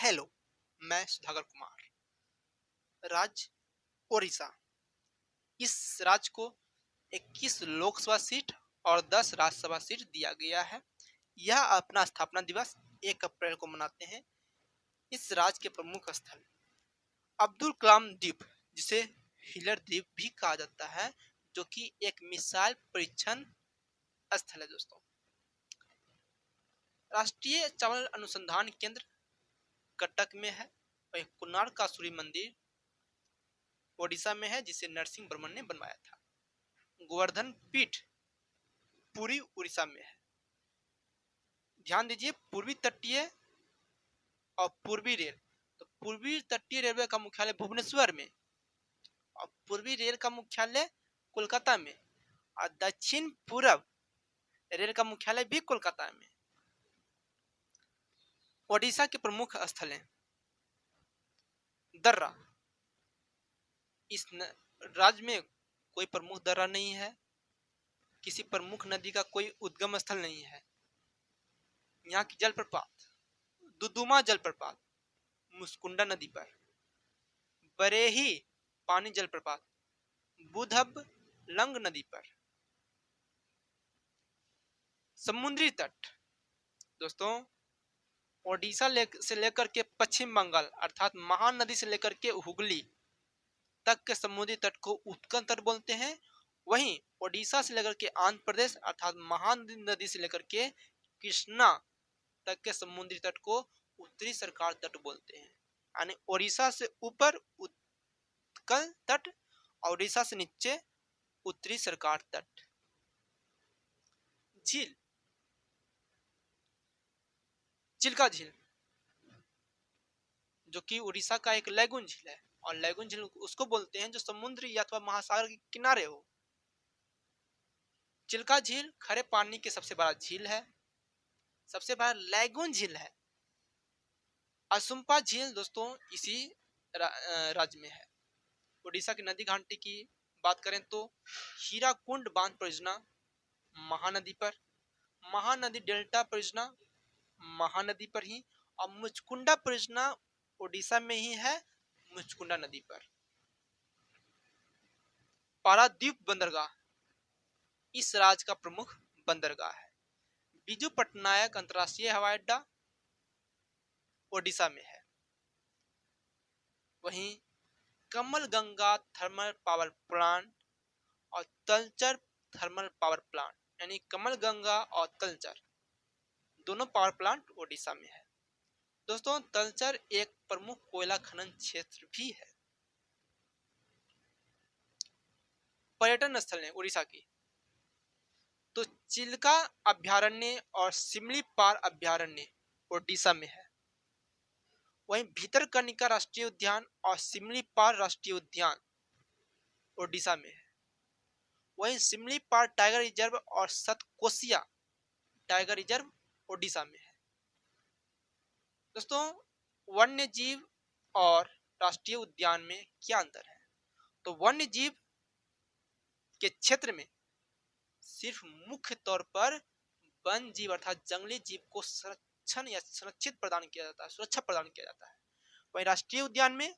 Hello, मैं सुधाकर कुमार। राज्य ओडिशा। इस राज्य को 21 लोकसभा सीट और 10 राज्यसभा सीट दिया गया है। यह अपना स्थापना दिवस 1 अप्रैल को मनाते हैं। इस राज्य के प्रमुख स्थल अब्दुल कलाम द्वीप, जिसे हिलर द्वीप भी कहा जाता है, जो कि एक मिसाइल परीक्षण स्थल है। दोस्तों, राष्ट्रीय चावल अनुसंधान केंद्र कटक में है। वही कोणार्क का सूर्य मंदिर ओडिशा में है, जिसे नरसिंह वर्मन ने बनवाया था। गोवर्धन पीठ पूरी उड़ीसा में है। ध्यान दीजिए, पूर्वी तटीय और पूर्वी रेल। तो पूर्वी तटीय रेलवे का मुख्यालय भुवनेश्वर में और पूर्वी रेल का मुख्यालय कोलकाता में और दक्षिण पूर्व रेल का मुख्यालय भी कोलकाता में। ओडिशा के प्रमुख स्थल हैं दर्रा। इस राज्य में कोई प्रमुख दर्रा नहीं है। किसी प्रमुख नदी का कोई उद्गम स्थल नहीं है। यहाँ की जलप्रपात दुदुमा जलप्रपात मुस्कुंडा नदी पर, बरेही पानी जलप्रपात बुधब लंग नदी पर। समुद्री तट। दोस्तों, ओडिशा से लेकर के पश्चिम बंगाल अर्थात महानदी से लेकर के हुगली तक के समुद्री तट को उत्कल तट बोलते हैं। वहीं ओडिशा से लेकर के आंध्र प्रदेश अर्थात महानदी नदी से लेकर के कृष्णा तक के समुद्री तट को उत्तरी सरकार तट बोलते हैं। यानी ओडिशा से ऊपर उत्कल तट, ओडिशा से नीचे उत्तरी सरकार तट। झील, चिल्का झील, जो कि उड़ीसा का एक लैगून झील है, और लैगून झील उसको बोलते हैं जो समुद्र या अथवा महासागर के किनारे हो। चिल्का झील खरे पानी की सबसे बड़ा झील है, सबसे बड़ा लैगून झील है। असुम्पा झील दोस्तों इसी राज्य में है। उड़ीसा की नदी घाटी की बात करें तो हीराकुंड बांध परियोजना महानदी पर, महानदी डेल्टा परियोजना महानदी पर ही, और मुचकुंडा परियोजना ओडिशा में ही है, मुचकुंडा नदी पर। पारादीप बंदरगाह इस राज्य का प्रमुख बंदरगाह है। बिजू पटनायक अंतर्राष्ट्रीय हवाई अड्डा ओडिशा में है। वहीं कमल गंगा थर्मल पावर प्लांट और तलचर थर्मल पावर प्लांट, यानी कमल गंगा और तलचर दोनों पावर प्लांट ओडिशा में है। दोस्तों, तलचर एक प्रमुख कोयला खनन क्षेत्र भी है। पर्यटन स्थल है उड़ीसा की, तो चिल्का अभ्यारण्य और सिमलीपाल अभ्यारण्य ओडिशा में है। वहीं भीतरकनिका राष्ट्रीय उद्यान और सिमलीपाल राष्ट्रीय उद्यान ओडिशा में है। वहीं सिमलीपाल टाइगर रिजर्व और सतकोसिया टाइगर रिजर्व ओडिशा में है। दोस्तों, वन्य जीव और राष्ट्रीय उद्यान में क्या अंतर है? तो वन्य जीव के क्षेत्र में सिर्फ मुख्य तौर पर वन जीव अर्थात जंगली जीव को संरक्षण या सुरक्षित प्रदान किया जाता है, सुरक्षा प्रदान किया जाता है। वहीं राष्ट्रीय उद्यान में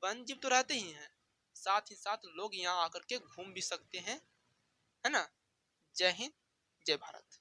वन जीव तो रहते ही हैं, साथ ही साथ लोग यहाँ आकर के घूम भी सकते हैं, है ना। जय हिंद, जय भारत।